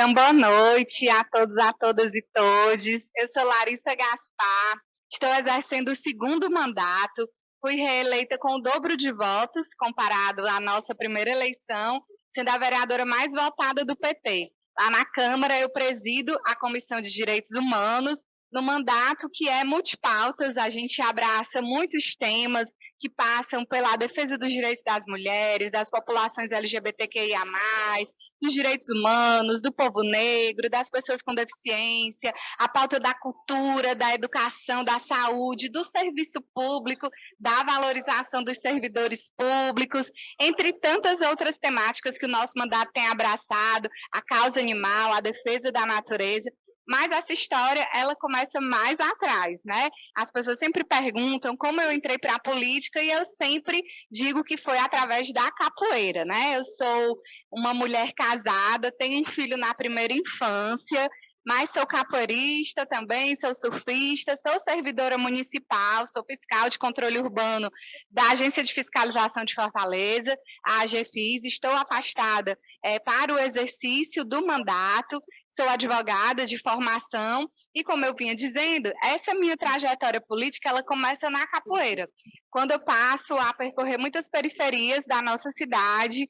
Então, boa noite a todos, a todas e todes. Eu sou Larissa Gaspar, estou exercendo o segundo mandato, fui reeleita com o dobro de votos comparado à nossa primeira eleição, sendo a vereadora mais votada do PT. Lá na Câmara, eu presido a Comissão de Direitos Humanos, no mandato que é multipautas, a gente abraça muitos temas que passam pela defesa dos direitos das mulheres, das populações LGBTQIA+, dos direitos humanos, do povo negro, das pessoas com deficiência, a pauta da cultura, da educação, da saúde, do serviço público, da valorização dos servidores públicos, entre tantas outras temáticas que o nosso mandato tem abraçado, a causa animal, a defesa da natureza. Mas essa história, ela começa mais atrás, né? As pessoas sempre perguntam como eu entrei para a política e eu sempre digo que foi através da capoeira, né? Eu sou uma mulher casada, tenho um filho na primeira infância, mas sou capoeirista também, sou surfista, sou servidora municipal, sou fiscal de controle urbano da Agência de Fiscalização de Fortaleza, a AGFIS, estou afastada para o exercício do mandato, sou advogada de formação e, como eu vinha dizendo, essa minha trajetória política, ela começa na capoeira, quando eu passo a percorrer muitas periferias da nossa cidade,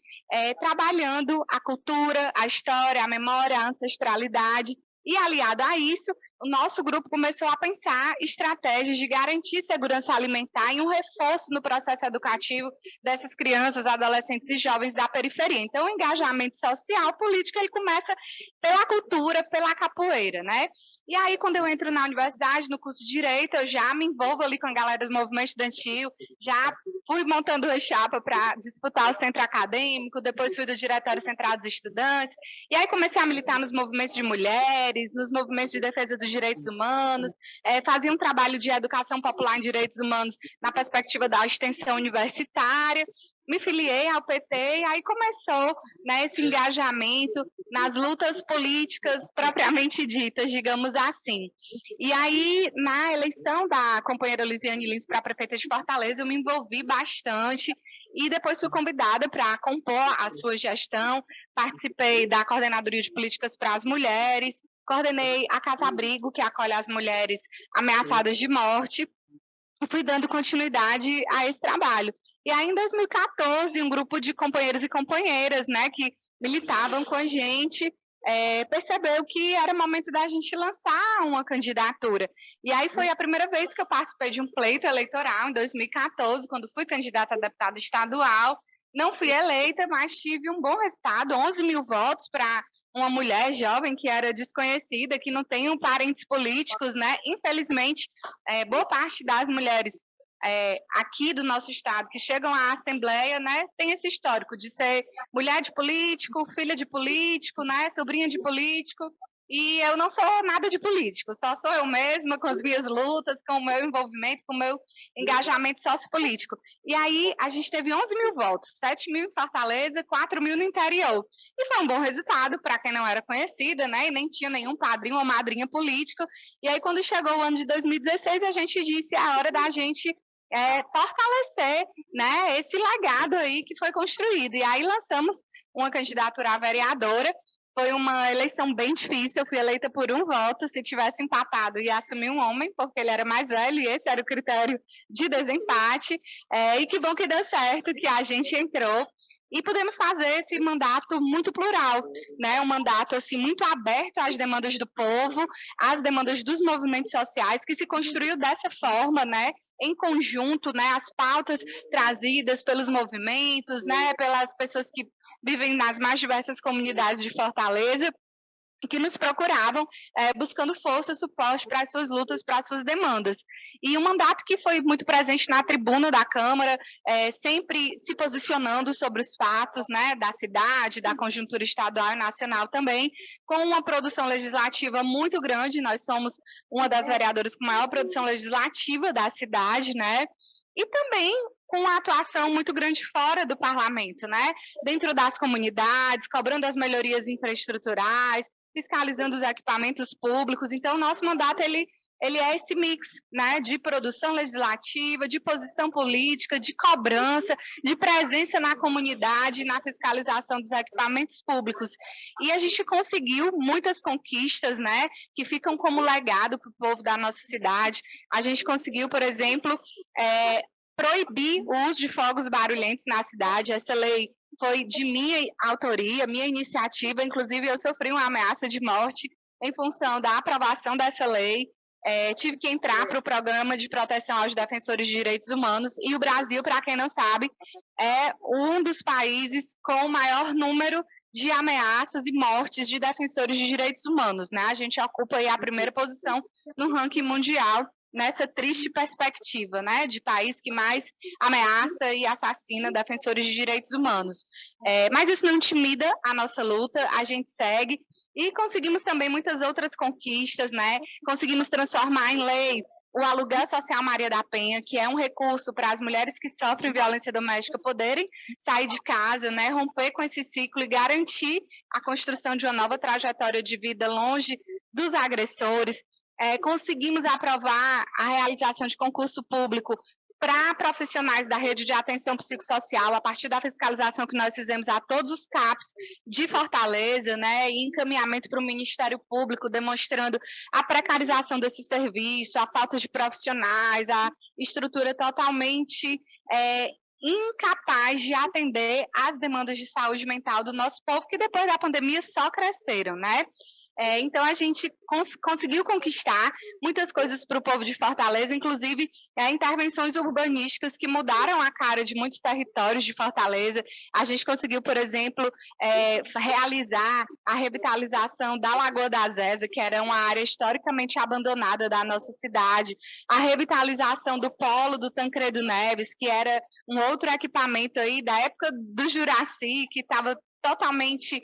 trabalhando a cultura, a história, a memória, a ancestralidade, e aliado a isso, o nosso grupo começou a pensar estratégias de garantir segurança alimentar e um reforço no processo educativo dessas crianças, adolescentes e jovens da periferia. Então, o engajamento social, político, ele começa pela cultura, pela capoeira, né? E aí, quando eu entro na universidade, no curso de Direito, eu já me envolvo ali com a galera do movimento estudantil, já fui montando a chapa para disputar o centro acadêmico, depois fui do Diretório Central dos Estudantes, e aí comecei a militar nos movimentos de mulheres, nos movimentos de defesa dos direitos humanos, fazia um trabalho de educação popular em direitos humanos na perspectiva da extensão universitária, me filiei ao PT e aí começou, né, esse engajamento nas lutas políticas propriamente ditas, digamos assim. E aí, na eleição da companheira Lisiane Lins para a prefeita de Fortaleza, eu me envolvi bastante e depois fui convidada para compor a sua gestão, participei da Coordenadoria de Políticas para as Mulheres, coordenei a Casa Abrigo, que acolhe as mulheres ameaçadas de morte, e fui dando continuidade a esse trabalho. E aí, em 2014, um grupo de companheiros e companheiras, né, que militavam com a gente, percebeu que era momento da gente lançar uma candidatura. E aí foi a primeira vez que eu participei de um pleito eleitoral, em 2014, quando fui candidata a deputada estadual. Não fui eleita, mas tive um bom resultado, 11 mil votos para uma mulher jovem que era desconhecida, que não tem parentes políticos, né? Infelizmente, boa parte das mulheres aqui do nosso estado que chegam à Assembleia, né, tem esse histórico de ser mulher de político, filha de político, né, sobrinha de político, e eu não sou nada de político, só sou eu mesma com as minhas lutas, com o meu envolvimento, com o meu engajamento sociopolítico. E aí a gente teve 11 mil votos, 7 mil em Fortaleza, 4 mil no interior. E foi um bom resultado para quem não era conhecida, né, e nem tinha nenhum padrinho ou madrinha político. E aí quando chegou o ano de 2016, a gente disse é a hora da gente fortalecer, né, esse legado aí que foi construído. E aí lançamos uma candidatura à vereadora. Foi uma eleição bem difícil, eu fui eleita por um voto, se tivesse empatado ia assumir um homem, porque ele era mais velho e esse era o critério de desempate, e que bom que deu certo, que a gente entrou, e podemos fazer esse mandato muito plural, né? Um mandato assim, muito aberto às demandas do povo, às demandas dos movimentos sociais, que se construiu dessa forma, né? Em conjunto, né? As pautas trazidas pelos movimentos, né? Pelas pessoas que vivem nas mais diversas comunidades de Fortaleza, que nos procuravam buscando força, suporte para as suas lutas, para as suas demandas. E um mandato que foi muito presente na tribuna da Câmara, sempre se posicionando sobre os fatos, né, da cidade, da conjuntura estadual e nacional também, com uma produção legislativa muito grande. Nós somos uma das vereadoras com maior produção legislativa da cidade, né? E também com uma atuação muito grande fora do parlamento, né? Dentro das comunidades, cobrando as melhorias infraestruturais, fiscalizando os equipamentos públicos. Então, o nosso mandato ele ele é esse mix, né, de produção legislativa, de posição política, de cobrança, de presença na comunidade, na fiscalização dos equipamentos públicos. E a gente conseguiu muitas conquistas, né, que ficam como legado para o povo da nossa cidade. A gente conseguiu, por exemplo, proibir o uso de fogos barulhentos na cidade. Essa lei foi de minha autoria, minha iniciativa, inclusive eu sofri uma ameaça de morte em função da aprovação dessa lei. Tive que entrar para o Programa de Proteção aos Defensores de Direitos Humanos, e o Brasil, para quem não sabe, é um dos países com o maior número de ameaças e mortes de defensores de direitos humanos, né? A gente ocupa aí a primeira posição no ranking mundial nessa triste perspectiva, né, de país que mais ameaça e assassina defensores de direitos humanos. Mas isso não intimida a nossa luta, a gente segue. E conseguimos também muitas outras conquistas, né? Conseguimos transformar em lei o aluguel social Maria da Penha, que é um recurso para as mulheres que sofrem violência doméstica poderem sair de casa, né? Romper com esse ciclo e garantir a construção de uma nova trajetória de vida longe dos agressores. Conseguimos aprovar a realização de concurso público para profissionais da rede de atenção psicossocial, a partir da fiscalização que nós fizemos a todos os CAPs de Fortaleza, né, e encaminhamento para o Ministério Público, demonstrando a precarização desse serviço, a falta de profissionais, a estrutura totalmente incapaz de atender às demandas de saúde mental do nosso povo, que depois da pandemia só cresceram, né? Então, a gente conseguiu conquistar muitas coisas para o povo de Fortaleza, inclusive intervenções urbanísticas que mudaram a cara de muitos territórios de Fortaleza. A gente conseguiu, por exemplo, realizar a revitalização da Lagoa da Zézia, que era uma área historicamente abandonada da nossa cidade, a revitalização do Polo do Tancredo Neves, que era um outro equipamento aí da época do Juraci, que estava totalmente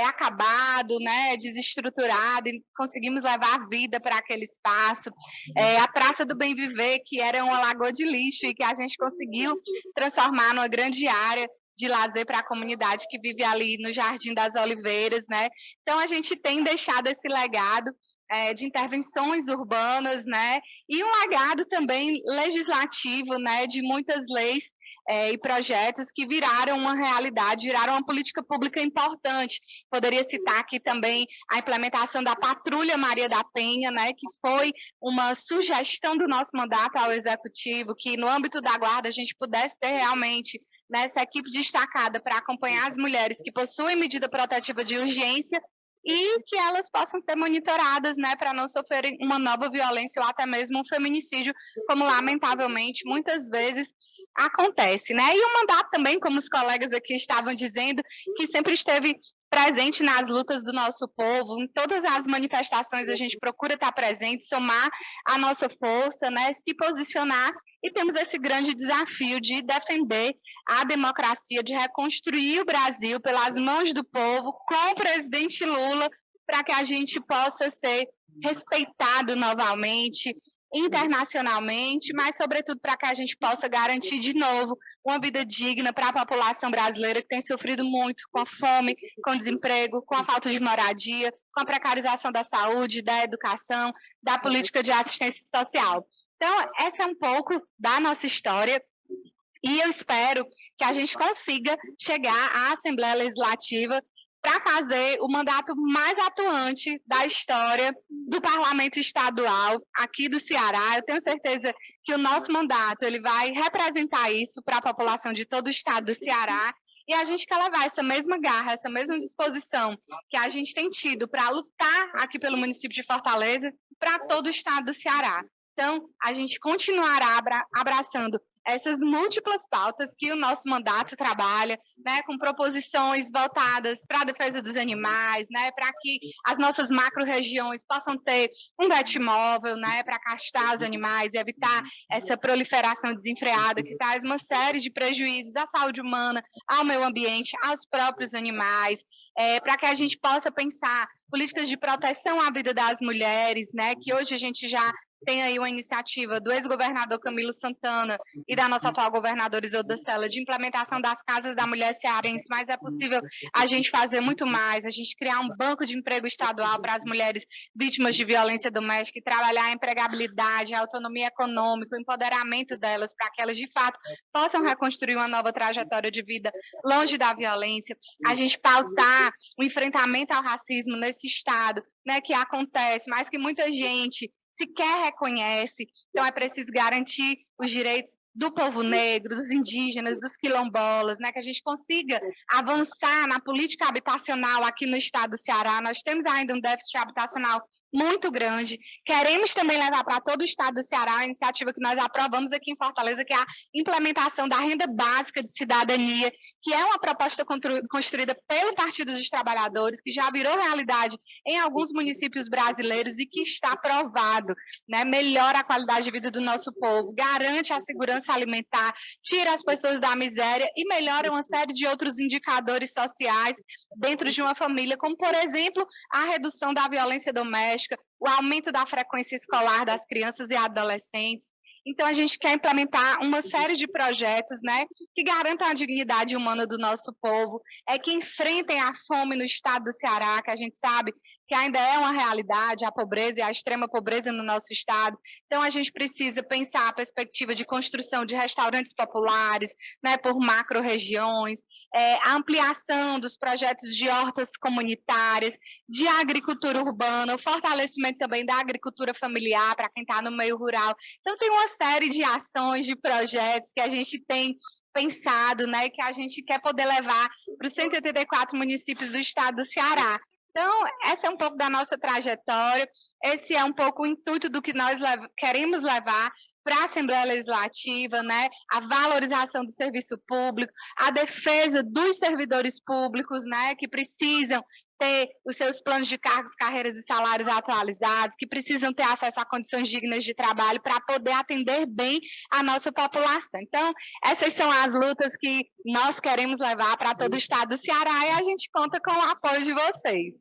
acabado, né, desestruturado, e conseguimos levar vida para aquele espaço. A Praça do Bem Viver, que era uma lagoa de lixo e que a gente conseguiu transformar numa grande área de lazer para a comunidade que vive ali no Jardim das Oliveiras, né? Então, a gente tem deixado esse legado de intervenções urbanas, né? E um legado também legislativo, né, de muitas leis e projetos que viraram uma realidade, viraram uma política pública importante. Poderia citar aqui também a implementação da Patrulha Maria da Penha, né, que foi uma sugestão do nosso mandato ao Executivo, que no âmbito da Guarda a gente pudesse ter realmente, né, essa equipe destacada para acompanhar as mulheres que possuem medida protetiva de urgência e que elas possam ser monitoradas, né, para não sofrerem uma nova violência ou até mesmo um feminicídio, como lamentavelmente muitas vezes acontece, né? E o mandato também, como os colegas aqui estavam dizendo, que sempre esteve presente nas lutas do nosso povo, em todas as manifestações a gente procura estar presente, somar a nossa força, né, se posicionar, e temos esse grande desafio de defender a democracia, de reconstruir o Brasil pelas mãos do povo, com o presidente Lula, para que a gente possa ser respeitado novamente, internacionalmente, mas, sobretudo, para que a gente possa garantir de novo uma vida digna para a população brasileira que tem sofrido muito com a fome, com o desemprego, com a falta de moradia, com a precarização da saúde, da educação, da política de assistência social. Então, essa é um pouco da nossa história. E eu espero que a gente consiga chegar à Assembleia Legislativa para fazer o mandato mais atuante da história do Parlamento Estadual aqui do Ceará. Eu tenho certeza que o nosso mandato ele vai representar isso para a população de todo o estado do Ceará, e a gente quer levar essa mesma garra, essa mesma disposição que a gente tem tido para lutar aqui pelo município de Fortaleza para todo o estado do Ceará. Então, a gente continuará abraçando essas múltiplas pautas que o nosso mandato trabalha, né, com proposições voltadas para a defesa dos animais, né, para que as nossas macro-regiões possam ter um Betmóvel, né, para castar os animais e evitar essa proliferação desenfreada que traz uma série de prejuízos à saúde humana, ao meio ambiente, aos próprios animais, para que a gente possa pensar políticas de proteção à vida das mulheres, né, que hoje a gente já tem aí uma iniciativa do ex-governador Camilo Santana e da nossa atual governadora Isolda Sela, de implementação das casas da mulher cearense, mas é possível a gente fazer muito mais, a gente criar um banco de emprego estadual para as mulheres vítimas de violência doméstica e trabalhar a empregabilidade, a autonomia econômica, o empoderamento delas, para que elas, de fato, possam reconstruir uma nova trajetória de vida longe da violência, a gente pautar o enfrentamento ao racismo nesse estado, né, que acontece, mas que muita gente sequer reconhece. Então, é preciso garantir os direitos do povo negro, dos indígenas, dos quilombolas, né, que a gente consiga avançar na política habitacional aqui no estado do Ceará. Nós temos ainda um déficit habitacional muito grande. Queremos também levar para todo o estado do Ceará a iniciativa que nós aprovamos aqui em Fortaleza, que é a implementação da renda básica de cidadania, que é uma proposta construída pelo Partido dos Trabalhadores, que já virou realidade em alguns municípios brasileiros e que está aprovado, né? Melhora a qualidade de vida do nosso povo, garante a segurança alimentar, tira as pessoas da miséria e melhora uma série de outros indicadores sociais dentro de uma família, como, por exemplo, a redução da violência doméstica, o aumento da frequência escolar das crianças e adolescentes. Então, a gente quer implementar uma série de projetos, né, que garantam a dignidade humana do nosso povo, que enfrentem a fome no estado do Ceará, que a gente sabe que ainda é uma realidade, a pobreza e a extrema pobreza no nosso estado. Então, a gente precisa pensar a perspectiva de construção de restaurantes populares, né, por macro-regiões, a ampliação dos projetos de hortas comunitárias, de agricultura urbana, o fortalecimento também da agricultura familiar para quem está no meio rural. Então, tem uma série de ações, de projetos que a gente tem pensado, né, que a gente quer poder levar para os 184 municípios do estado do Ceará. Então, essa é um pouco da nossa trajetória, esse é um pouco o intuito do que nós queremos levar para a Assembleia Legislativa, né? A valorização do serviço público, a defesa dos servidores públicos, né? Que precisam ter os seus planos de cargos, carreiras e salários atualizados, que precisam ter acesso a condições dignas de trabalho para poder atender bem a nossa população. Então, essas são as lutas que nós queremos levar para todo o estado do Ceará e a gente conta com o apoio de vocês.